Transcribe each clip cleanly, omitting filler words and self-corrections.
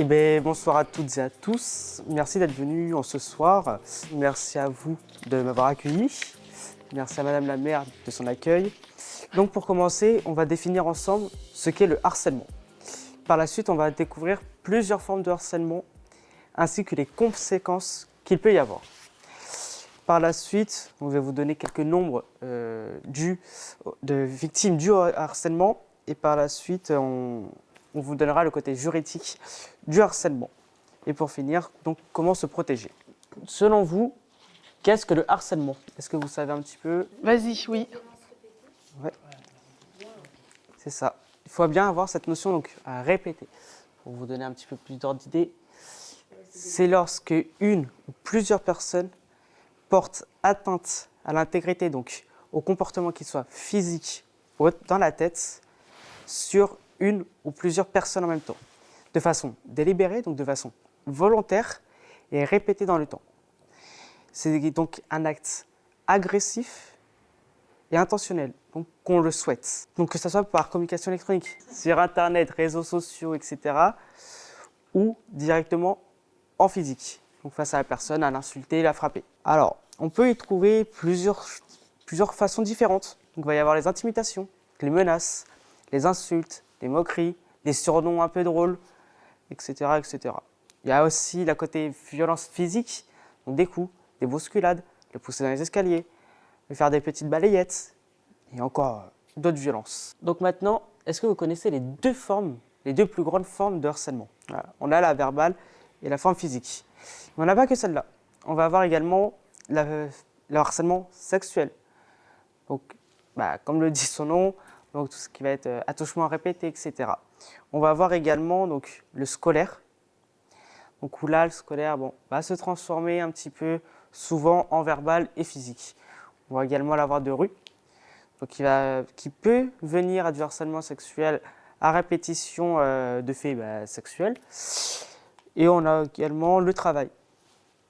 Eh bien, bonsoir à toutes et à tous. Merci d'être venus en ce soir. Merci à vous de m'avoir accueilli. Merci à Madame la maire de son accueil. Donc pour commencer, on va définir ensemble ce qu'est le harcèlement. Par la suite, on va découvrir plusieurs formes de harcèlement ainsi que les conséquences qu'il peut y avoir. Par la suite, on va vous donner quelques nombres de victimes dues au harcèlement et par la suite, on vous donnera le côté juridique du harcèlement. Et pour finir, donc, comment se protéger. Selon vous, qu'est-ce que le harcèlement? Est-ce que vous savez un petit peu? Vas-y, oui. Ouais. C'est ça. Il faut bien avoir cette notion donc, à répéter. Pour vous donner un petit peu plus d'ordre d'idée, c'est lorsque une ou plusieurs personnes portent atteinte à l'intégrité, donc au comportement qu'il soit physique ou dans la tête, sur une ou plusieurs personnes en même temps, de façon délibérée, donc de façon volontaire et répétée dans le temps. C'est donc un acte agressif et intentionnel, donc qu'on le souhaite. Donc que ce soit par communication électronique, sur Internet, réseaux sociaux, etc., ou directement en physique, donc face à la personne, à l'insulter, la frapper. Alors, on peut y trouver plusieurs façons différentes. Donc il va y avoir les intimidations, les menaces, les insultes, les moqueries, les surnoms un peu drôles, etc., etc. Il y a aussi la côté violence physique, donc des coups, des bousculades, le pousser dans les escaliers, le faire des petites balayettes, et encore d'autres violences. Donc maintenant, est-ce que vous connaissez les deux plus grandes formes de harcèlement? Voilà. On a la verbale et la forme physique. Mais on n'a pas que celle-là. On va avoir également le harcèlement sexuel. Donc, comme le dit son nom, donc tout ce qui va être attouchement répété, etc. On va avoir également donc, le scolaire. Donc, où là, le scolaire va se transformer un petit peu souvent en verbal et physique. On va également l'avoir de rue, donc qui peut venir à du harcèlement sexuel à répétition de faits sexuels. Et on a également le travail,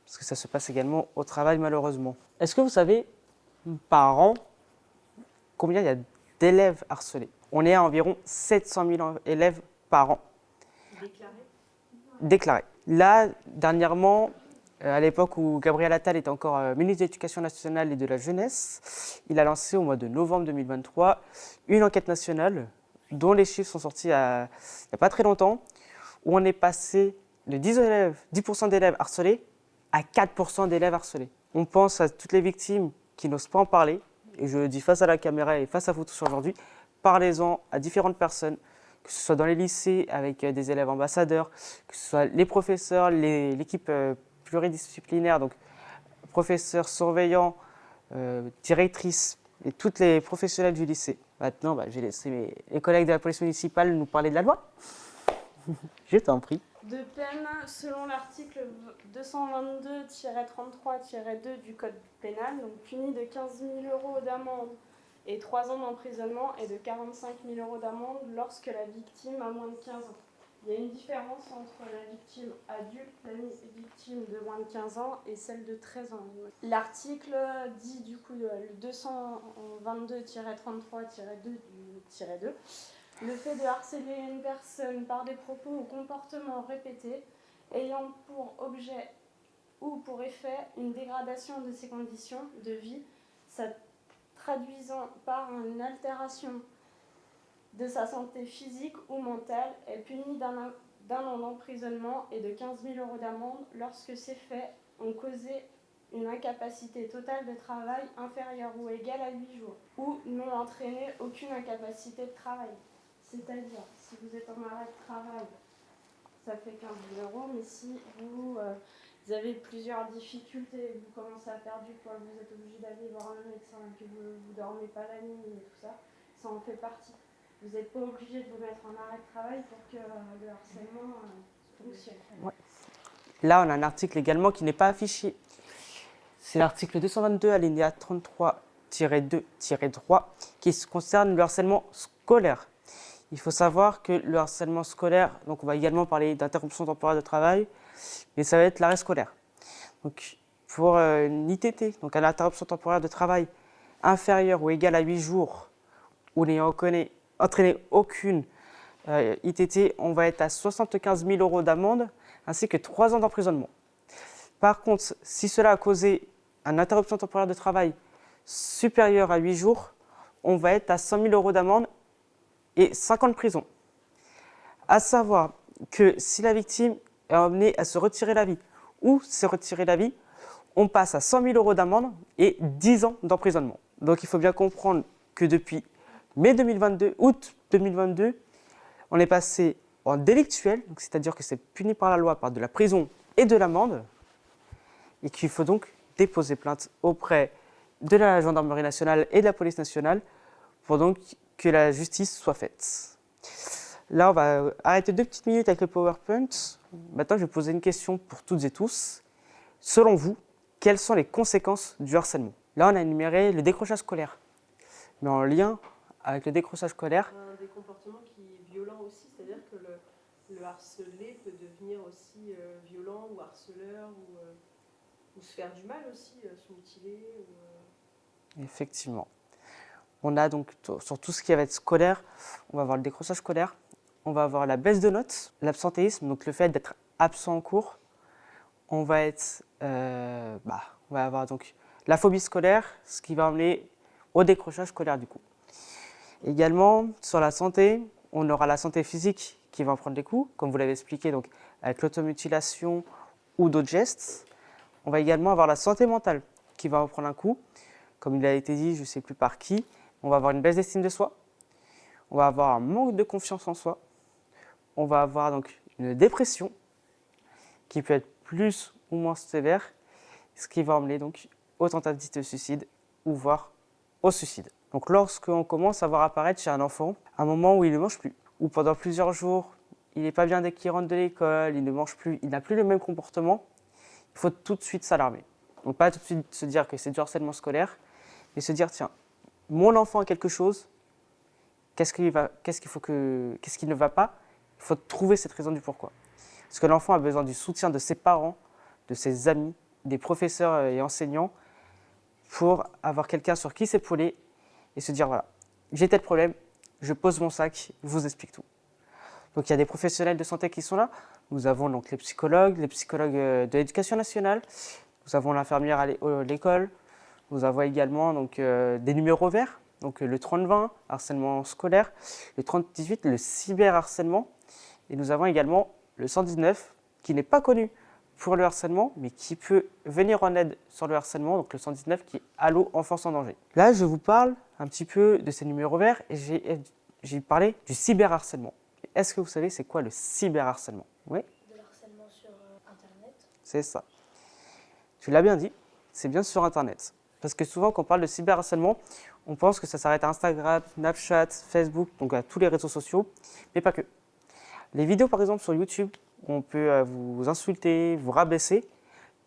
parce que ça se passe également au travail malheureusement. Est-ce que vous savez, par an, combien il y a d'élèves harcelés? On est à environ 700 000 élèves par an. Déclarés. Là, dernièrement, à l'époque où Gabriel Attal était encore ministre de l'Éducation nationale et de la jeunesse, il a lancé au mois de novembre 2023 une enquête nationale dont les chiffres sont sortis il n'y a pas très longtemps, où on est passé de 10% d'élèves harcelés à 4% d'élèves harcelés. On pense à toutes les victimes qui n'osent pas en parler, et je le dis face à la caméra et face à vous tous aujourd'hui, parlez-en à différentes personnes, que ce soit dans les lycées avec des élèves ambassadeurs, que ce soit les professeurs, l'équipe pluridisciplinaire, donc professeurs, surveillants, directrices et toutes les professionnels du lycée. Maintenant, je vais laisser mes collègues de la police municipale nous parler de la loi. Je t'en prie. De peine, selon l'article 222-33-2 du Code pénal, donc puni de 15 000 € d'amende et 3 ans d'emprisonnement et de 45 000 € d'amende lorsque la victime a moins de 15 ans. Il y a une différence entre la victime adulte, la victime de moins de 15 ans et celle de 13 ans. L'article dit du coup le 222-33-2 le fait de harceler une personne par des propos ou comportements répétés ayant pour objet ou pour effet une dégradation de ses conditions de vie, ça traduisant par une altération de sa santé physique ou mentale, est puni d'un an d'emprisonnement et de 15 000 € d'amende lorsque ces faits ont causé une incapacité totale de travail inférieure ou égale à 8 jours, ou n'ont entraîné aucune incapacité de travail. C'est-à-dire, si vous êtes en arrêt de travail, ça fait 15 000 €, mais si vous avez plusieurs difficultés, vous commencez à perdre du poids, vous êtes obligé d'aller voir un médecin, que vous ne dormez pas la nuit et tout ça, ça en fait partie. Vous n'êtes pas obligé de vous mettre en arrêt de travail pour que le harcèlement fonctionne. Ouais. Là, on a un article également qui n'est pas affiché. C'est l'article 222 alinéa 33-2-3 qui concerne le harcèlement scolaire. Il faut savoir que le harcèlement scolaire, donc on va également parler d'interruption temporaire de travail, mais ça va être l'arrêt scolaire. Donc pour une ITT, donc une interruption temporaire de travail inférieure ou égale à 8 jours, ou n'ayant entraîné aucune ITT, on va être à 75 000 € d'amende ainsi que 3 ans d'emprisonnement. Par contre, si cela a causé une interruption temporaire de travail supérieure à 8 jours, on va être à 100 000 € d'amende et 5 ans de prison. À savoir que si la victime est amenée à se retirer la vie ou s'est retiré la vie, on passe à 100 000 € d'amende et 10 ans d'emprisonnement. Donc il faut bien comprendre que depuis mai 2022, août 2022, on est passé en délictuel, c'est-à-dire que c'est puni par la loi par de la prison et de l'amende, et qu'il faut donc déposer plainte auprès de la gendarmerie nationale et de la police nationale pour donc que la justice soit faite. Là, on va arrêter 2 petites minutes avec le PowerPoint. Maintenant, je vais poser une question pour toutes et tous. Selon vous, quelles sont les conséquences du harcèlement? Là, on a énuméré le décrochage scolaire. Mais en lien avec le décrochage scolaire... Des comportements qui est violent aussi, c'est-à-dire que le harcelé peut devenir aussi violent ou harceleur ou se faire du mal aussi, se mutiler. Effectivement. On a donc, sur tout ce qui va être scolaire, on va avoir le décrochage scolaire, on va avoir la baisse de notes, l'absentéisme, donc le fait d'être absent en cours. On va avoir donc la phobie scolaire, ce qui va amener au décrochage scolaire du coup. Également, sur la santé, on aura la santé physique qui va en prendre des coups, comme vous l'avez expliqué, donc avec l'automutilation ou d'autres gestes. On va également avoir la santé mentale qui va en prendre un coup, comme il a été dit, je ne sais plus par qui. On va avoir une baisse d'estime de soi, on va avoir un manque de confiance en soi, on va avoir donc une dépression qui peut être plus ou moins sévère, ce qui va emmener donc aux tentatives de suicide ou voire au suicide. Donc lorsqu'on commence à voir apparaître chez un enfant un moment où il ne mange plus, ou pendant plusieurs jours, il n'est pas bien dès qu'il rentre de l'école, il ne mange plus, il n'a plus le même comportement, il faut tout de suite s'alarmer. Donc pas tout de suite se dire que c'est du harcèlement scolaire, mais se dire tiens, mon enfant a quelque chose, qu'est-ce qui ne va pas? Il faut trouver cette raison du pourquoi. Parce que l'enfant a besoin du soutien de ses parents, de ses amis, des professeurs et enseignants pour avoir quelqu'un sur qui s'épauler et se dire voilà, j'ai tel problème, je pose mon sac, je vous explique tout. Donc il y a des professionnels de santé qui sont là. Nous avons donc les psychologues de l'éducation nationale, nous avons l'infirmière à l'école, nous avons également donc, des numéros verts, donc le 30-20, harcèlement scolaire, le 30-18, le cyberharcèlement, et nous avons également le 119, qui n'est pas connu pour le harcèlement, mais qui peut venir en aide sur le harcèlement, donc le 119 qui est Allô Enfance en danger. Là, je vous parle un petit peu de ces numéros verts et j'ai parlé du cyberharcèlement. Est-ce que vous savez c'est quoi le cyberharcèlement? Oui. De l'harcèlement sur Internet. C'est ça. Tu l'as bien dit, c'est bien sur Internet. Parce que souvent, quand on parle de cyberharcèlement, on pense que ça s'arrête à Instagram, Snapchat, Facebook, donc à tous les réseaux sociaux, mais pas que. Les vidéos, par exemple, sur YouTube, où on peut vous insulter, vous rabaisser,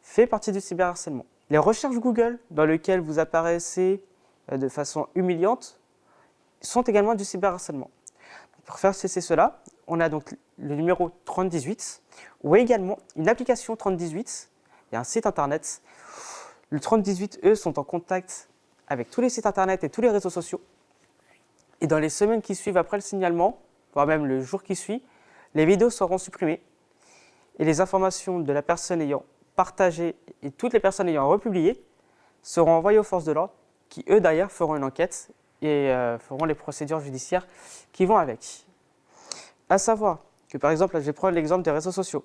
fait partie du cyberharcèlement. Les recherches Google, dans lesquelles vous apparaissez de façon humiliante, sont également du cyberharcèlement. Pour faire cesser cela, on a donc le numéro 3018, ou également une application 3018, il y a un site internet. Le 3018, eux, sont en contact avec tous les sites internet et tous les réseaux sociaux. Et dans les semaines qui suivent après le signalement, voire même le jour qui suit, les vidéos seront supprimées et les informations de la personne ayant partagé et toutes les personnes ayant republié seront envoyées aux forces de l'ordre qui, eux, d'ailleurs, feront une enquête et feront les procédures judiciaires qui vont avec. À savoir que, par exemple, là, je vais prendre l'exemple des réseaux sociaux.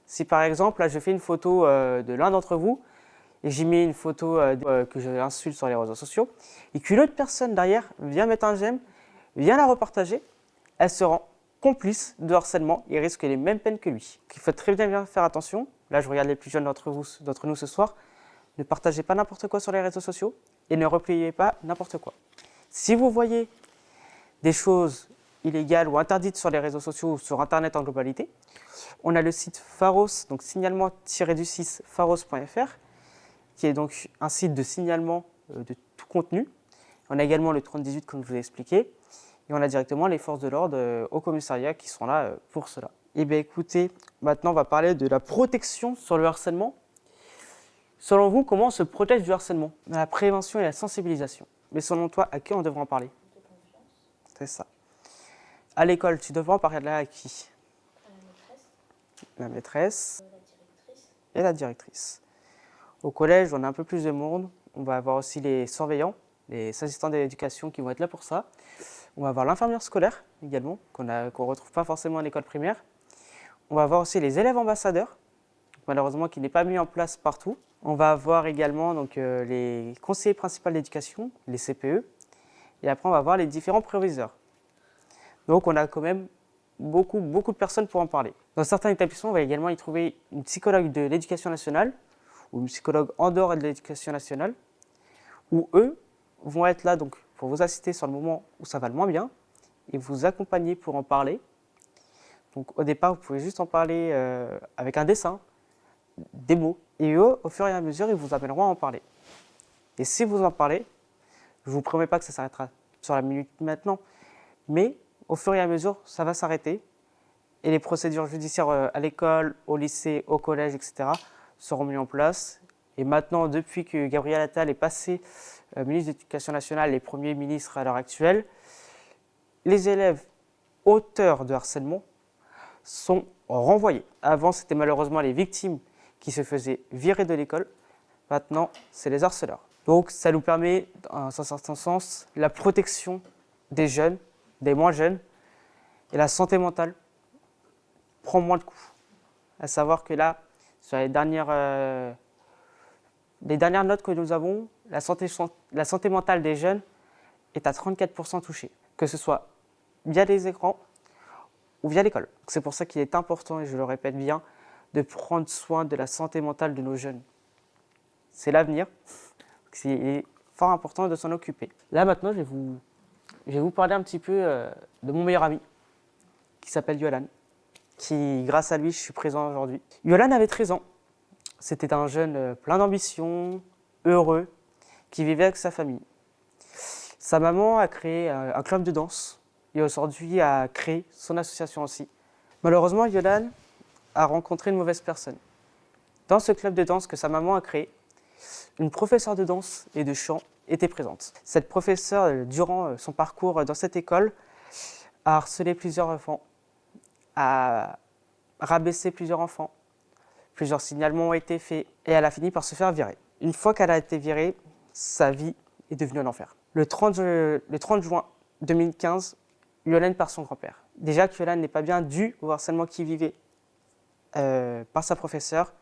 Si, par exemple, là, je fais une photo de l'un d'entre vous et j'y mets une photo que je insulte sur les réseaux sociaux et qu'une autre personne derrière vient mettre un j'aime, vient la repartager, elle se rend complice de harcèlement et risque les mêmes peines que lui. Il faut très bien faire attention. Là, je regarde les plus jeunes d'entre nous ce soir. Ne partagez pas n'importe quoi sur les réseaux sociaux et ne repliez pas n'importe quoi. Si vous voyez des choses illégales ou interdites sur les réseaux sociaux ou sur Internet en globalité, on a le site Pharos, donc signalement-du6 pharos.fr, qui est donc un site de signalement de tout contenu. On a également le 3018, comme je vous l'ai expliqué. Et on a directement les forces de l'ordre au commissariat qui sont là pour cela. Et bien écoutez, maintenant on va parler de la protection sur le harcèlement. Selon vous, comment on se protège du harcèlement? La prévention et la sensibilisation. Mais selon toi, à qui on devrait en parler? De confiance. C'est ça. À l'école, tu devrais en parler à qui? À la maîtresse, La maîtresse la directrice, et la directrice. Au collège, on a un peu plus de monde. On va avoir aussi les surveillants, les assistants d'éducation qui vont être là pour ça. On va avoir l'infirmière scolaire également, qu'on ne retrouve pas forcément à l'école primaire. On va avoir aussi les élèves ambassadeurs, malheureusement qui n'est pas mis en place partout. On va avoir également les conseillers principaux d'éducation, les CPE. Et après, on va avoir les différents proviseurs. Donc, on a quand même beaucoup de personnes pour en parler. Dans certains établissements, on va également y trouver une psychologue de l'éducation nationale ou une psychologue en dehors de l'éducation nationale, où eux vont être là donc, pour vous assister sur le moment où ça va le moins bien et vous accompagner pour en parler. Donc, au départ, vous pouvez juste en parler avec un dessin, des mots, et eux, au fur et à mesure, ils vous amèneront à en parler. Et si vous en parlez, je ne vous promets pas que ça s'arrêtera sur la minute maintenant, mais au fur et à mesure, ça va s'arrêter et les procédures judiciaires à l'école, au lycée, au collège, etc. seront mises en place. Et maintenant, depuis que Gabriel Attal est passé ministre de l'Éducation nationale et Premier ministre à l'heure actuelle, les élèves auteurs de harcèlement sont renvoyés. Avant, c'était malheureusement les victimes qui se faisaient virer de l'école. Maintenant, c'est les harceleurs. Donc, ça nous permet, dans un certain sens, la protection des jeunes, des moins jeunes, et la santé mentale prend moins de coups. À savoir que là, sur les dernières notes que nous avons, la santé mentale des jeunes est à 34% touchée, que ce soit via les écrans ou via l'école. C'est pour ça qu'il est important, et je le répète bien, de prendre soin de la santé mentale de nos jeunes. C'est l'avenir, il est fort important de s'en occuper. Là maintenant, je vais vous parler un petit peu de mon meilleur ami, qui s'appelle Yolan, qui, grâce à lui, je suis présent aujourd'hui. Yolan avait 13 ans. C'était un jeune plein d'ambition, heureux, qui vivait avec sa famille. Sa maman a créé un club de danse et aujourd'hui a créé son association aussi. Malheureusement, Yolan a rencontré une mauvaise personne. Dans ce club de danse que sa maman a créé, une professeure de danse et de chant était présente. Cette professeure, durant son parcours dans cette école, a harcelé plusieurs enfants, a rabaissé plusieurs enfants. Plusieurs signalements ont été faits et elle a fini par se faire virer. Une fois qu'elle a été virée, sa vie est devenue un enfer. Le 30 juin 2015, Yolan perd son grand-père. Déjà que Yolan n'est pas bien dû au harcèlement qu'il vivait par sa professeure.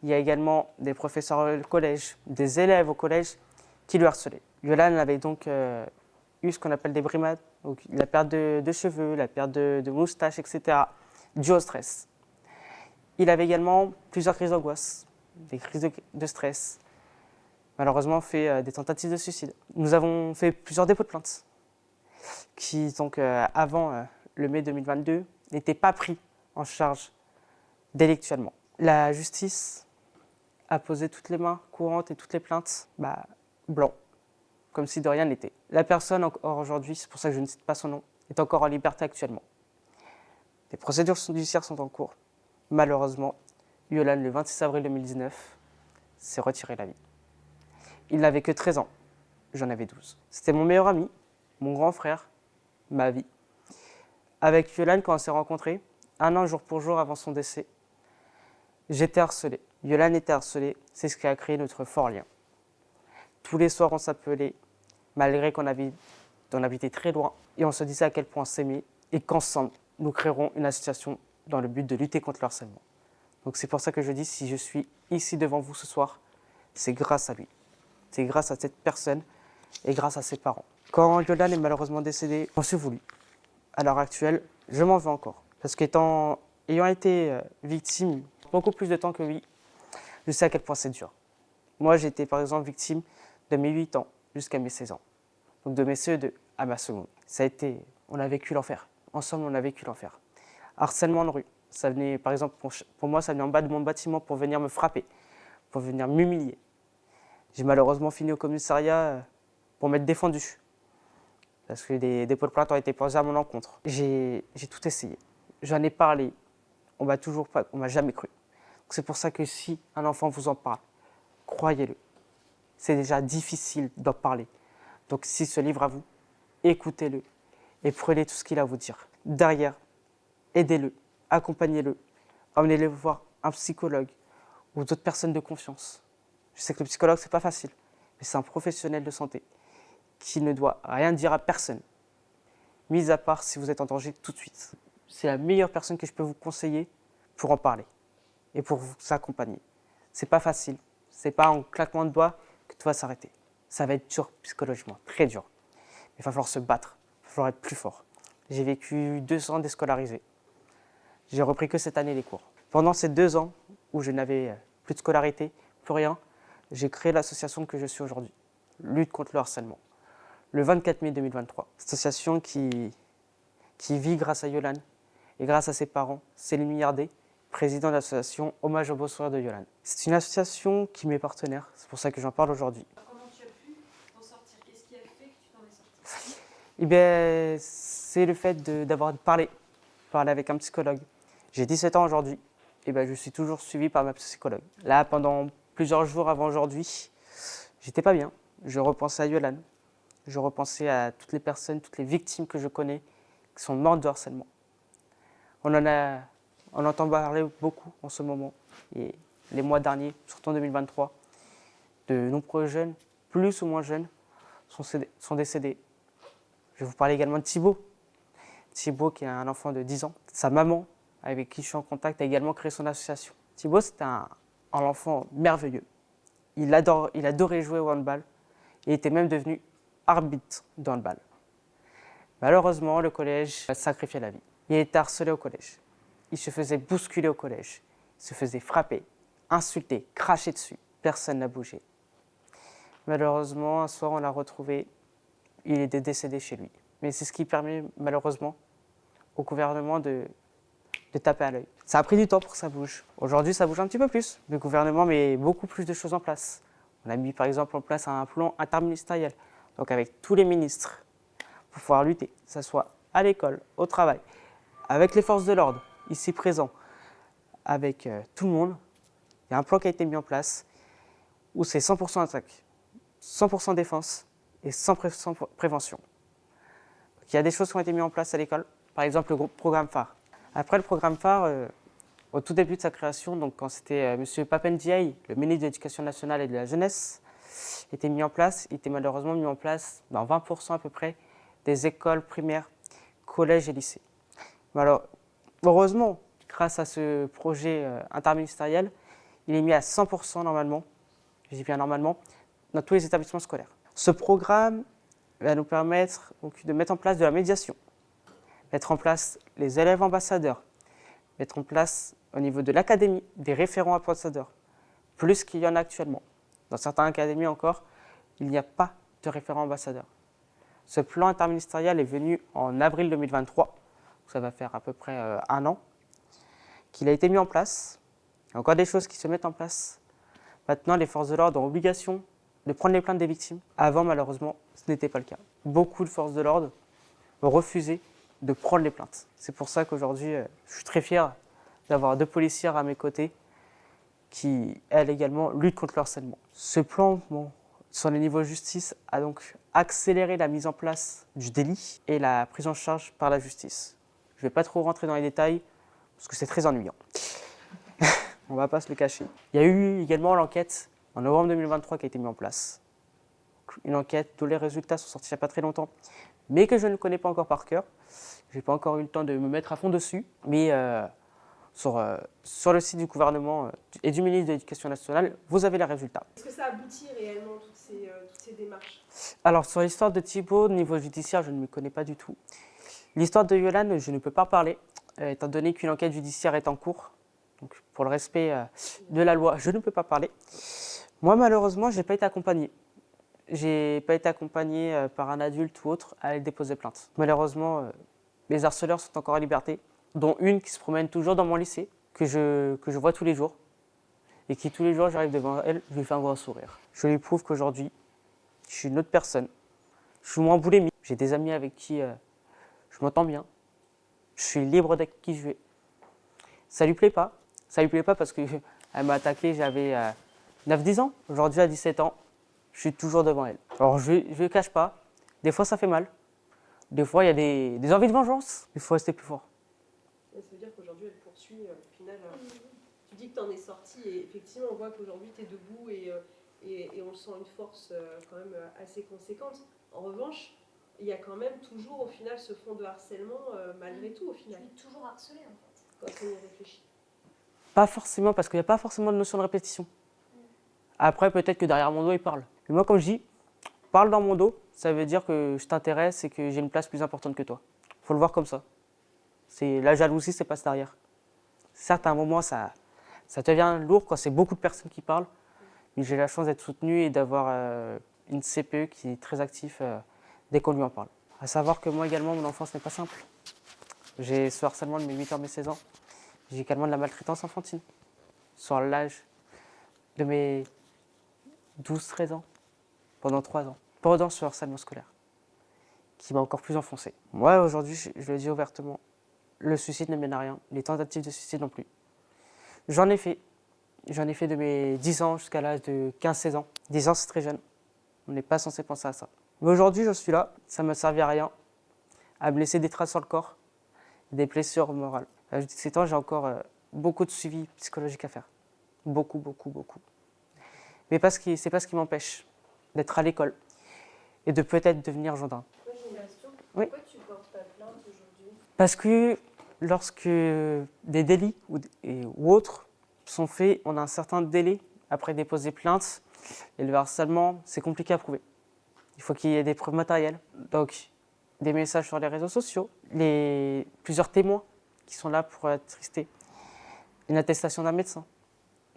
Il y a également des professeurs au collège, des élèves au collège qui le harcelaient. Yolan avait donc eu ce qu'on appelle des brimades, donc la perte de cheveux, la perte de moustaches, etc., dû au stress. Il avait également plusieurs crises d'angoisse, des crises de stress, malheureusement fait des tentatives de suicide. Nous avons fait plusieurs dépôts de plainte qui, donc, avant le mai 2022, n'étaient pas pris en charge délictuellement. La justice a posé toutes les mains courantes et toutes les plaintes blanc, comme si de rien n'était. La personne, encore aujourd'hui, c'est pour ça que je ne cite pas son nom, est encore en liberté actuellement. Les procédures judiciaires sont en cours. Malheureusement, Yolan, le 26 avril 2019, s'est retiré la vie. Il n'avait que 13 ans, j'en avais 12. C'était mon meilleur ami, mon grand frère, ma vie. Avec Yolan, quand on s'est rencontrés, 1 an jour pour jour avant son décès, j'étais harcelé. Yolan était harcelé, c'est ce qui a créé notre fort lien. Tous les soirs, on s'appelait, malgré qu'on habitait très loin, et on se disait à quel point on s'aimait, et qu'ensemble, nous créerons une association dans le but de lutter contre le harcèlement. Donc c'est pour ça que je dis, si je suis ici devant vous ce soir, c'est grâce à lui. C'est grâce à cette personne et grâce à ses parents. Quand Yolan est malheureusement décédé, j'en suis voulu. À l'heure actuelle, je m'en veux encore. Parce qu'ayant été victime beaucoup plus de temps que lui, je sais à quel point c'est dur. Moi, j'ai été par exemple victime de mes 8 ans jusqu'à mes 16 ans. Donc de mes CE2 à ma seconde. On a vécu l'enfer. Ensemble, on a vécu l'enfer. Harcèlement de rue. Ça venait, par exemple, pour moi, ça venait en bas de mon bâtiment pour venir me frapper, pour venir m'humilier. J'ai malheureusement fini au commissariat pour m'être défendu. Parce que des dépôts de plainte ont été posés à mon encontre. J'ai tout essayé. J'en ai parlé. On m'a jamais cru. C'est pour ça que si un enfant vous en parle, croyez-le. C'est déjà difficile d'en parler. Donc s'il se livre à vous, écoutez-le et prenez tout ce qu'il a à vous dire. derrière, aidez-le, accompagnez-le, emmenez-le voir un psychologue ou d'autres personnes de confiance. Je sais que le psychologue, c'est pas facile, mais c'est un professionnel de santé qui ne doit rien dire à personne, mis à part si vous êtes en danger tout de suite. C'est la meilleure personne que je peux vous conseiller pour en parler et pour vous accompagner. C'est pas facile, c'est pas en claquement de doigts que tout va s'arrêter. Ça va être dur psychologiquement, très dur. Il va falloir se battre, il va falloir être plus fort. J'ai vécu 2 ans déscolarisé. J'ai repris que cette année les cours. Pendant ces 2 ans où je n'avais plus de scolarité, plus rien, j'ai créé l'association que je suis aujourd'hui, Lutte contre le harcèlement, le 24 mai 2023. Association qui vit grâce à Yolande et grâce à ses parents, Céline Millardet, président de l'association Hommage au beau sourire de Yolande. C'est une association qui m'est partenaire, c'est pour ça que j'en parle aujourd'hui. Comment tu as pu t'en sortir? Qu'est-ce qui a fait que tu t'en es sorti? Eh bien, c'est le fait d'avoir parlé avec un psychologue. J'ai 17 ans aujourd'hui, et ben, je suis toujours suivi par ma psychologue. Là, pendant plusieurs jours avant aujourd'hui, j'étais pas bien. Je repensais à Yolande, je repensais à toutes les personnes, toutes les victimes que je connais qui sont mortes de harcèlement. On entend parler beaucoup en ce moment, et les mois derniers, surtout en 2023, de nombreux jeunes, plus ou moins jeunes, sont décédés. Je vais vous parler également de Thibaut. Thibaut, qui est un enfant de 10 ans. Sa maman, avec qui je suis en contact, a également créé son association. Thibaut, c'est un enfant merveilleux. Il adorait jouer au handball et était même devenu arbitre de handball. Malheureusement, le collège a sacrifié la vie. Il était harcelé au collège. Il se faisait bousculer au collège. Il se faisait frapper, insulter, cracher dessus. Personne n'a bougé. Malheureusement, un soir, on l'a retrouvé. Il est décédé chez lui. Mais c'est ce qui permet, malheureusement, au gouvernement de taper à l'œil. Ça a pris du temps pour que ça bouge. Aujourd'hui, ça bouge un petit peu plus. Le gouvernement met beaucoup plus de choses en place. On a mis, par exemple, en place un plan interministériel, donc avec tous les ministres, pour pouvoir lutter, que ce soit à l'école, au travail, avec les forces de l'ordre, ici présents, avec tout le monde. Il y a un plan qui a été mis en place où c'est 100% attaque, 100% défense et 100% prévention. Donc, il y a des choses qui ont été mises en place à l'école, par exemple le programme phare. Après le programme phare, au tout début de sa création, donc quand c'était M. Papendiaï, le ministre de l'Éducation nationale et de la jeunesse, était mis en place, il était malheureusement mis en place dans 20% à peu près des écoles primaires, collèges et lycées. Mais alors, heureusement, grâce à ce projet interministériel, il est mis à 100% normalement, je dis bien normalement, dans tous les établissements scolaires. Ce programme va nous permettre donc, de mettre en place de la médiation, mettre en place les élèves ambassadeurs, mettre en place au niveau de l'académie des référents ambassadeurs, plus qu'il y en a actuellement. Dans certaines académies encore, il n'y a pas de référent ambassadeur. Ce plan interministériel est venu en avril 2023, ça va faire à peu près 1 an, qu'il a été mis en place. Il y a encore des choses qui se mettent en place. Maintenant, les forces de l'ordre ont obligation de prendre les plaintes des victimes. Avant, malheureusement, ce n'était pas le cas. Beaucoup de forces de l'ordre ont refusé de prendre les plaintes. C'est pour ça qu'aujourd'hui, je suis très fier d'avoir 2 policières à mes côtés qui, elles également, luttent contre le harcèlement. Ce plan, sur le niveau justice, a donc accéléré la mise en place du délit et la prise en charge par la justice. Je ne vais pas trop rentrer dans les détails parce que c'est très ennuyant. On ne va pas se le cacher. Il y a eu également l'enquête en novembre 2023 qui a été mise en place. Une enquête dont les résultats sont sortis il n'y a pas très longtemps, mais que je ne connais pas encore par cœur. Je n'ai pas encore eu le temps de me mettre à fond dessus, mais sur le site du gouvernement et du ministre de l'Éducation nationale, vous avez les résultats. Est-ce que ça aboutit réellement, toutes ces démarches? Alors, sur l'histoire de Thibaut, au niveau judiciaire, je ne me connais pas du tout. L'histoire de Yolande, je ne peux pas parler, étant donné qu'une enquête judiciaire est en cours. Donc, pour le respect de la loi, je ne peux pas parler. Moi, malheureusement, je n'ai pas été accompagné. Je n'ai pas été accompagné par un adulte ou autre à aller déposer plainte. Malheureusement, mes harceleurs sont encore en liberté, dont une qui se promène toujours dans mon lycée, que je vois tous les jours, et qui tous les jours, j'arrive devant elle, je lui fais un grand sourire. Je lui prouve qu'aujourd'hui, je suis une autre personne. Je suis moins boulémique. J'ai des amis avec qui je m'entends bien. Je suis libre d'être qui je veux. Ça lui plaît pas. Ça lui plaît pas parce qu'elle m'a attaqué, j'avais 9-10 ans. Aujourd'hui, à 17 ans, je suis toujours devant elle. Alors, je ne cache pas. Des fois, ça fait mal. Des fois, il y a des envies de vengeance. Il faut rester plus fort. Et ça veut dire qu'aujourd'hui, elle poursuit, au final. Tu dis que tu en es sorti et effectivement, on voit qu'aujourd'hui, tu es debout et on sent une force quand même assez conséquente. En revanche, il y a quand même toujours, au final, ce fond de harcèlement, malgré tout, au Tu final, es toujours harcelé en fait. quand on y réfléchit. Pas forcément, parce qu'il n'y a pas forcément de notion de répétition. Après, peut-être que derrière mon dos, il parle. Mais moi, comme je dis, parle dans mon dos, ça veut dire que je t'intéresse et que j'ai une place plus importante que toi. Faut le voir comme ça. La jalousie, c'est passe derrière. Certes, à un moment, ça devient lourd quand c'est beaucoup de personnes qui parlent. Mais j'ai la chance d'être soutenu et d'avoir une CPE qui est très active dès qu'on lui en parle. À savoir que moi également, mon enfance n'est pas simple. J'ai ce harcèlement de mes 8 ans, mes 16 ans. J'ai également de la maltraitance infantile sur l'âge de mes 12-13 ans, pendant 3 ans, pendant ce harcèlement scolaire, qui m'a encore plus enfoncé. Moi, aujourd'hui, je le dis ouvertement, le suicide ne mène à rien, les tentatives de suicide non plus. J'en ai fait de mes 10 ans jusqu'à l'âge de 15-16 ans. 10 ans, c'est très jeune, on n'est pas censé penser à ça. Mais aujourd'hui, je suis là, ça ne me servait à rien, à me laisser des traces sur le corps, des blessures morales. À l'âge de 17 ans, j'ai encore beaucoup de suivi psychologique à faire. Beaucoup. Mais c'est pas ce qui m'empêche d'être à l'école et de peut-être devenir gendarme. Moi, j'ai une question. Oui. Pourquoi tu portes pas plainte aujourd'hui? Parce que lorsque des délits ou autres sont faits, on a un certain délai après déposer plainte. Et le harcèlement, c'est compliqué à prouver. Il faut qu'il y ait des preuves matérielles. Donc, des messages sur les réseaux sociaux, plusieurs témoins qui sont là pour attrister, une attestation d'un médecin,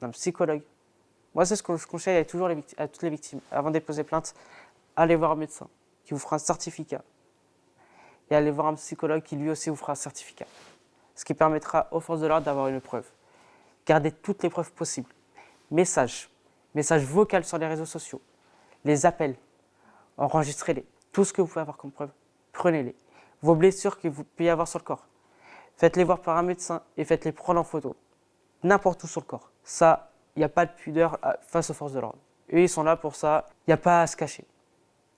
d'un psychologue. Moi, c'est ce que je conseille à toutes les victimes. Avant de déposer plainte, allez voir un médecin qui vous fera un certificat. Et allez voir un psychologue qui lui aussi vous fera un certificat. Ce qui permettra aux forces de l'ordre d'avoir une preuve. Gardez toutes les preuves possibles. Messages vocaux sur les réseaux sociaux, les appels, enregistrez-les. Tout ce que vous pouvez avoir comme preuve, prenez-les. Vos blessures que vous pouvez avoir sur le corps, faites-les voir par un médecin et faites-les prendre en photo. N'importe où sur le corps. Ça, il n'y a pas de pudeur face aux forces de l'ordre. Eux, ils sont là pour ça, il n'y a pas à se cacher.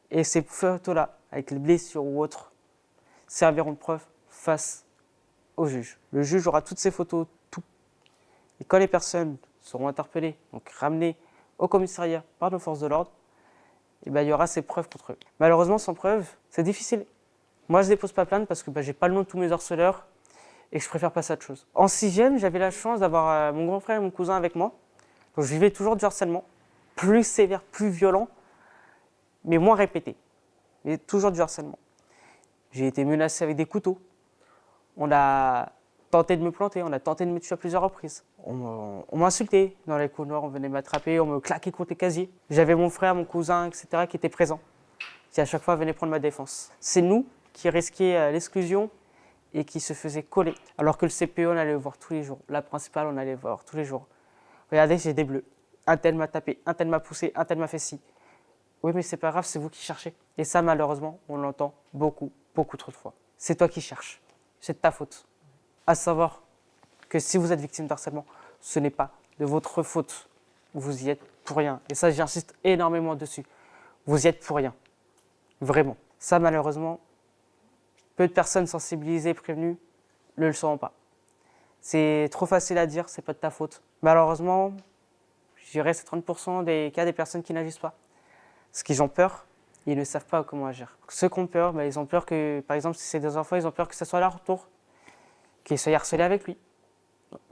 Et ces photos-là, avec les blessures ou autres, serviront de preuve face au juge. Le juge aura toutes ces photos, tout. Et quand les personnes seront interpellées, donc ramenées au commissariat par nos forces de l'ordre, il y aura ces preuves contre eux. Malheureusement, sans preuve, c'est difficile. Moi, je ne dépose pas plainte parce que je n'ai pas le nom de tous mes harceleurs et que je préfère passer à autre chose. En 6e, j'avais la chance d'avoir mon grand frère et mon cousin avec moi. Donc, je vivais toujours du harcèlement, plus sévère, plus violent, mais moins répété. Mais toujours du harcèlement. J'ai été menacé avec des couteaux. On a tenté de me planter, on a tenté de me tuer à plusieurs reprises. On m'a insulté dans les couloirs, on venait m'attraper, on me claquait contre les casiers. J'avais mon frère, mon cousin, etc. qui étaient présents, qui à chaque fois venaient prendre ma défense. C'est nous qui risquions l'exclusion et qui se faisaient coller. Alors que le CPE, on allait le voir tous les jours. La principale, on allait le voir tous les jours. Regardez, j'ai des bleus. Un tel m'a tapé, un tel m'a poussé, un tel m'a fait ci. Oui, mais c'est pas grave, c'est vous qui cherchez. Et ça, malheureusement, on l'entend beaucoup trop de fois. C'est toi qui cherches. C'est de ta faute. À savoir que si vous êtes victime d'harcèlement, ce n'est pas de votre faute. Vous y êtes pour rien. Et ça, j'insiste énormément dessus. Vous y êtes pour rien. Vraiment. Ça, malheureusement, peu de personnes sensibilisées, prévenues, ne le sauront pas. C'est trop facile à dire, c'est pas de ta faute. Malheureusement, je dirais c'est 30% des cas des personnes qui n'agissent pas. Parce qu'ils ont peur, ils ne savent pas comment agir. Ceux qui ont peur, ils ont peur que, par exemple, si c'est des enfants, ils ont peur que ce soit à leur tour, qu'ils soient harcelés avec lui,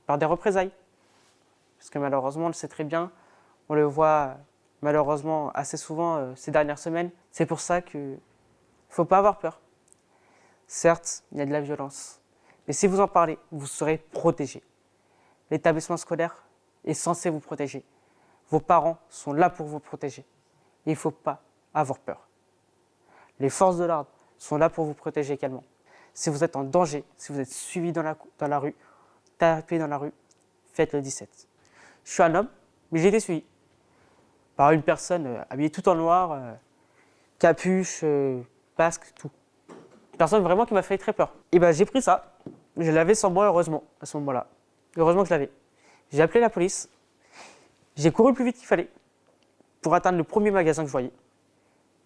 par des représailles. Parce que malheureusement, on le sait très bien, on le voit malheureusement assez souvent ces dernières semaines. C'est pour ça qu'il ne faut pas avoir peur. Certes, il y a de la violence, mais si vous en parlez, vous serez protégé. L'établissement scolaire est censé vous protéger. Vos parents sont là pour vous protéger. Il ne faut pas avoir peur. Les forces de l'ordre sont là pour vous protéger également. Si vous êtes en danger, si vous êtes suivi dans la rue, tapé dans la rue, faites le 17. Je suis un homme, mais j'ai été suivi par une personne habillée tout en noir, capuche, masque, tout. Une personne vraiment qui m'a fait très peur. Et j'ai pris ça, je l'avais sans moi heureusement, à ce moment-là. Heureusement que je l'avais. J'ai appelé la police, j'ai couru le plus vite qu'il fallait pour atteindre le premier magasin que je voyais.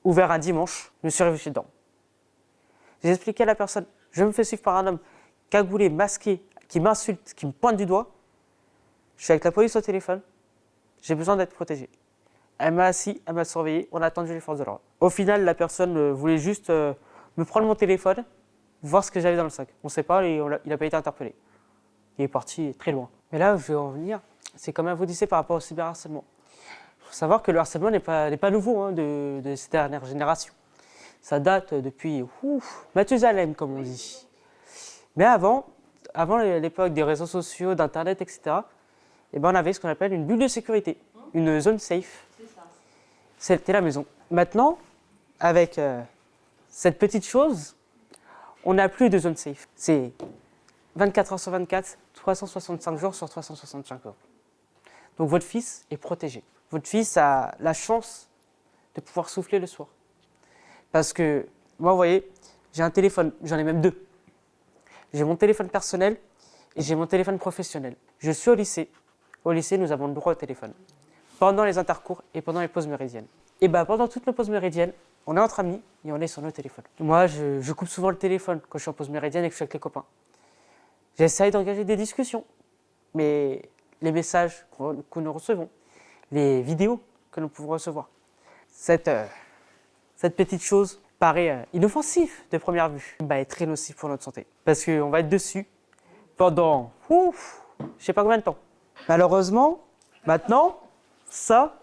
Ouvert un dimanche, je me suis réfugié dedans. J'ai expliqué à la personne, je me fais suivre par un homme cagoulé, masqué, qui m'insulte, qui me pointe du doigt. Je suis avec la police au téléphone, j'ai besoin d'être protégé. Elle m'a assis, elle m'a surveillé, on a attendu les forces de l'ordre. Au final, la personne voulait juste me prendre mon téléphone, voir ce que j'avais dans le sac. On ne sait pas et il n'a pas été interpellé. Il est parti très loin. Mais là où je vais en venir, c'est comme vous disiez par rapport au cyberharcèlement. Il faut savoir que le harcèlement n'est pas nouveau hein, de ces dernières générations. Ça date depuis Mathusalem, comme on dit. Mais avant l'époque des réseaux sociaux, d'Internet, etc., eh ben, on avait ce qu'on appelle une bulle de sécurité, une zone safe. C'était la maison. Maintenant, avec cette petite chose, on n'a plus de zone safe. C'est 24 heures sur 24, 365 jours sur 365 jours. Donc votre fils est protégé. Votre fils a la chance de pouvoir souffler le soir. Parce que moi, vous voyez, j'ai un téléphone, j'en ai même deux. J'ai mon téléphone personnel et j'ai mon téléphone professionnel. Je suis au lycée. Au lycée, nous avons le droit au téléphone. Pendant les intercours et pendant les pauses méridiennes. Et pendant toutes nos pauses méridiennes, on est entre amis et on est sur nos téléphones. Moi, je coupe souvent le téléphone quand je suis en pause méridienne et que je suis avec les copains. J'essaye d'engager des discussions, mais les messages que nous recevons, les vidéos que nous pouvons recevoir, cette petite chose paraît inoffensive de première vue, est très nocive pour notre santé. Parce qu'on va être dessus pendant, je ne sais pas combien de temps. Malheureusement, maintenant, ça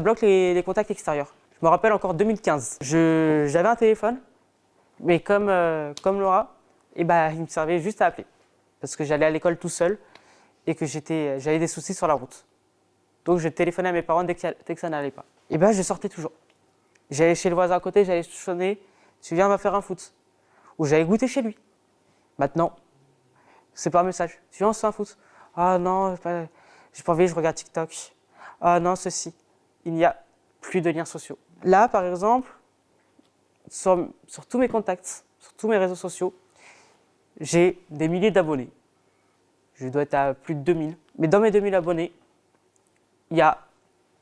bloque les contacts extérieurs. Je me rappelle encore 2015. J'avais un téléphone, mais comme Laura, il me servait juste à appeler. Parce que j'allais à l'école tout seul et que j'avais des soucis sur la route. Donc je téléphonais à mes parents dès que ça n'allait pas. Je sortais toujours. J'allais chez le voisin à côté, j'allais sonner, tu viens, on va faire un foot. Ou j'allais goûter chez lui. Maintenant, c'est par message. Tu viens, on se fait un foot. Ah non, j'ai pas envie, je regarde TikTok. Ah non, ceci. Il n'y a plus de liens sociaux. Là, par exemple, sur tous mes contacts, sur tous mes réseaux sociaux, j'ai des milliers d'abonnés. Je dois être à plus de 2000. Mais dans mes 2000 abonnés, il y a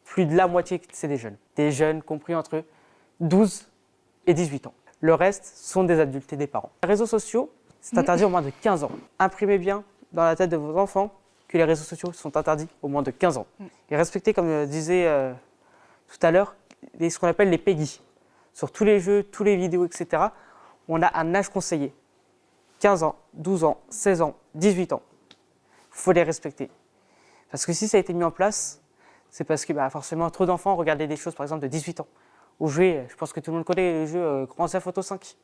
plus de la moitié, c'est des jeunes. Des jeunes compris entre 12 et 18 ans. Le reste sont des adultes et des parents. Les réseaux sociaux, c'est interdit au moins de 15 ans. Imprimez bien dans la tête de vos enfants que les réseaux sociaux sont interdits au moins de 15 ans. Et respectez, comme disait tout à l'heure, ce qu'on appelle les PEGI. Sur tous les jeux, tous les vidéos, etc., on a un âge conseillé. 15 ans, 12 ans, 16 ans, 18 ans. Il faut les respecter. Parce que si ça a été mis en place, c'est parce que forcément trop d'enfants regardaient des choses par exemple de 18 ans. Ou jouaient, je pense que tout le monde connaît le jeu Grand Theft Auto 5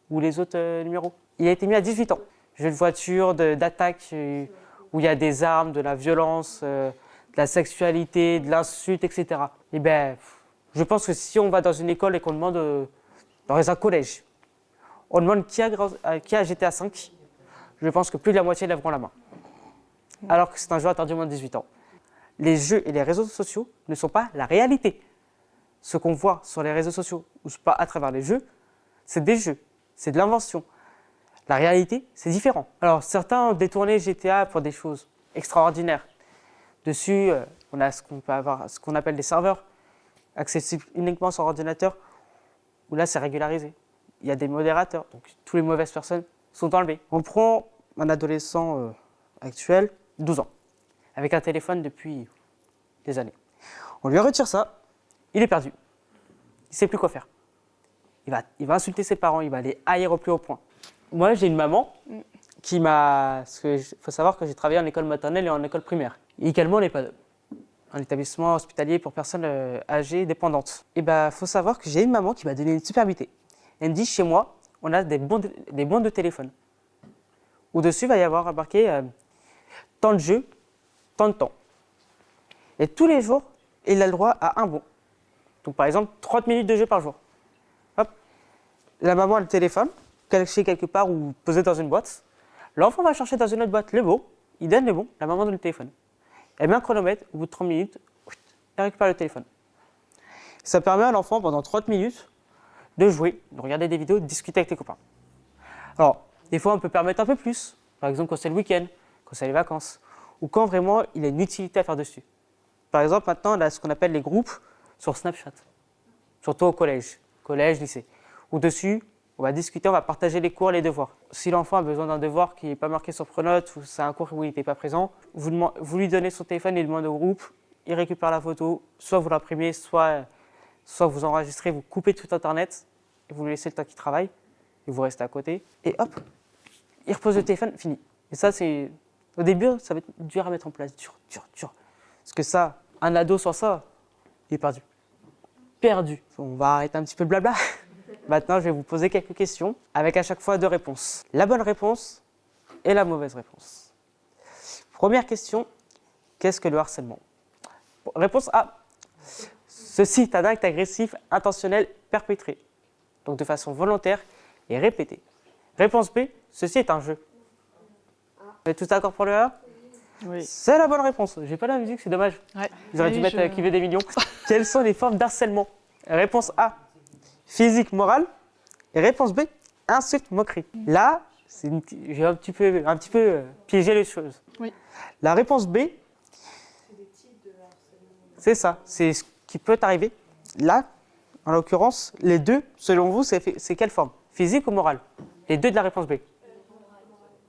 ou les autres numéros. Il a été mis à 18 ans. Jeu de voiture, d'attaque, où il y a des armes, de la violence, de la sexualité, de l'insulte, etc. Je pense que si on va dans une école et qu'on demande, dans un collège, on demande qui a GTA 5, je pense que plus de la moitié lèveront la main. Alors que c'est un jeu interdit au moins de 18 ans. Les jeux et les réseaux sociaux ne sont pas la réalité. Ce qu'on voit sur les réseaux sociaux ou pas à travers les jeux, c'est des jeux, c'est de l'invention. La réalité, c'est différent. Alors certains ont détourné GTA pour des choses extraordinaires. Dessus, on a ce qu'on appelle des serveurs, accessibles uniquement sur ordinateur, où là c'est régularisé. Il y a des modérateurs, donc toutes les mauvaises personnes sont enlevées. On prend un adolescent actuel, 12 ans, avec un téléphone depuis des années. On lui retire ça, il est perdu. Il ne sait plus quoi faire. Il va insulter ses parents, il va les haïr au plus haut point. Moi, j'ai une maman qui m'a... Il faut savoir que j'ai travaillé en école maternelle et en école primaire. Et également en EHPAD, un établissement hospitalier pour personnes âgées et dépendantes. Et faut savoir que j'ai une maman qui m'a donné une superbité. Elle me dit, chez moi, on a des bons de téléphone. Au-dessus, il va y avoir marqué tant de jeux, tant de temps. Et tous les jours, il a le droit à un bon. Donc par exemple, 30 minutes de jeu par jour. Hop. La maman a le téléphone, caché quelque part ou posé dans une boîte. L'enfant va chercher dans une autre boîte le bon, il donne le bon, la maman donne le téléphone. Elle met un chronomètre, au bout de 30 minutes, elle récupère le téléphone. Ça permet à l'enfant, pendant 30 minutes, de jouer, de regarder des vidéos, de discuter avec les copains. Alors, des fois, on peut permettre un peu plus. Par exemple, quand c'est le week-end, quand c'est les vacances, ou quand vraiment il a une utilité à faire dessus. Par exemple, maintenant, on a ce qu'on appelle les groupes sur Snapchat, surtout au collège, lycée. Où dessus, on va discuter, on va partager les cours, les devoirs. Si l'enfant a besoin d'un devoir qui n'est pas marqué sur Pronote ou c'est un cours où il n'était pas présent, vous lui donnez son téléphone, il demande au groupe, il récupère la photo, soit vous l'imprimez, soit vous enregistrez, vous coupez tout Internet et vous lui laissez le temps qu'il travaille et vous restez à côté. Et hop, il repose le téléphone, fini. Et ça, c'est... Au début, ça va être dur à mettre en place, dur. Parce que ça, un ado sans ça, il est perdu. Perdu. On va arrêter un petit peu le blabla. Maintenant, je vais vous poser quelques questions avec à chaque fois 2 réponses. La bonne réponse et la mauvaise réponse. Première question, qu'est-ce que le harcèlement? Réponse A. Ce site est un acte agressif intentionnel perpétré, donc de façon volontaire et répétée. Réponse B. Ceci est un jeu. Vous êtes tous d'accord pour le A? Oui. C'est la bonne réponse. J'ai pas la musique, c'est dommage. Ouais. J'aurais dû mettre qui veut des millions. Quelles sont les formes d'harcèlement? Réponse A. Physique, morale. Et réponse B. Insulte, moquerie. Là, j'ai un petit peu piégé les choses. Oui. La réponse B. C'est ça. C'est ce qui peut arriver. Là, en l'occurrence, les deux, selon vous, c'est quelle forme? Physique ou morale? Les deux de la réponse B.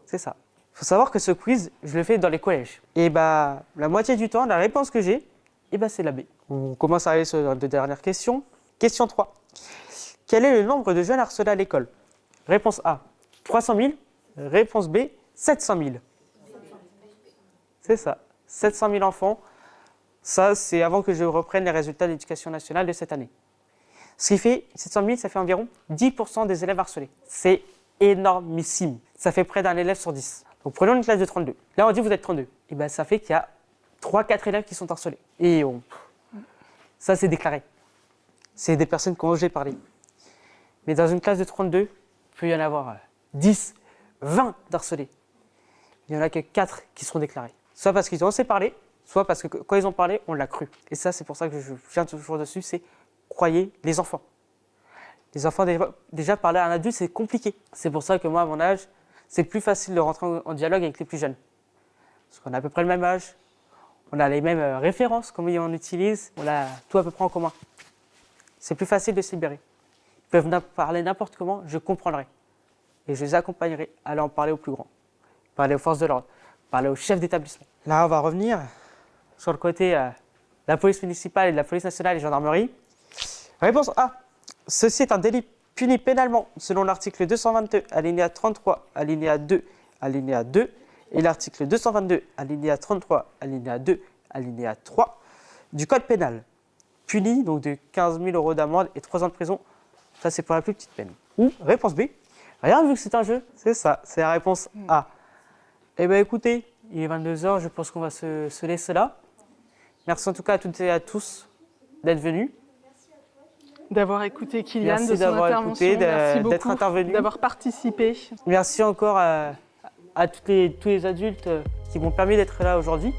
C'est ça. Il faut savoir que ce quiz, je le fais dans les collèges. Et la moitié du temps, la réponse que j'ai, c'est la B. On commence à aller sur les 2 dernières questions. Question 3. Quel est le nombre de jeunes harcelés à l'école? Réponse A, 300 000. Réponse B, 700 000. C'est ça, 700 000 enfants. Ça, c'est avant que je reprenne les résultats de l'éducation nationale de cette année. Ce qui fait, 700 000, ça fait environ 10% des élèves harcelés. C'est énormissime. Ça fait près d'un élève sur 10. Donc prenons une classe de 32. Là, on dit vous êtes 32. Et ça fait qu'il y a 3-4 élèves qui sont harcelés. Et ça, c'est déclaré. C'est des personnes qui ont osé parler. Mais dans une classe de 32, il peut y en avoir 10, 20 d'harcelés. Il n'y en a que 4 qui seront déclarés. Soit parce qu'ils ont osé parler, soit parce que quand ils ont parlé, on l'a cru. Et ça, c'est pour ça que je viens toujours dessus, c'est croyez les enfants. Les enfants, déjà parler à un adulte, c'est compliqué. C'est pour ça que moi, à mon âge, c'est plus facile de rentrer en dialogue avec les plus jeunes. Parce qu'on a à peu près le même âge, on a les mêmes références, comment on utilise, on a tout à peu près en commun. C'est plus facile de se libérer. Ils peuvent parler n'importe comment, je comprendrai. Et je les accompagnerai à aller en parler aux plus grands. Parler aux forces de l'ordre, parler aux chefs d'établissement. Là, on va revenir sur le côté de la police municipale et de la police nationale et gendarmerie. Réponse A. Ceci est un délit puni pénalement selon l'article 222, alinéa 33, alinéa 2, alinéa 2, et l'article 222, alinéa 33, alinéa 2, alinéa 3 du Code pénal. Puni donc de 15 000 € d'amende et 3 ans de prison. Ça, c'est pour la plus petite peine. Ou réponse B. Rien vu que c'est un jeu. C'est ça, c'est la réponse A. Eh bien, écoutez, il est 22h, je pense qu'on va se laisser là. Merci en tout cas à toutes et à tous d'être venus. D'avoir écouté Kylian, Merci de son d'avoir intervention. écouté, Merci d'être beaucoup intervenu. d'avoir participé. Merci encore à tous les adultes qui m'ont permis d'être là aujourd'hui.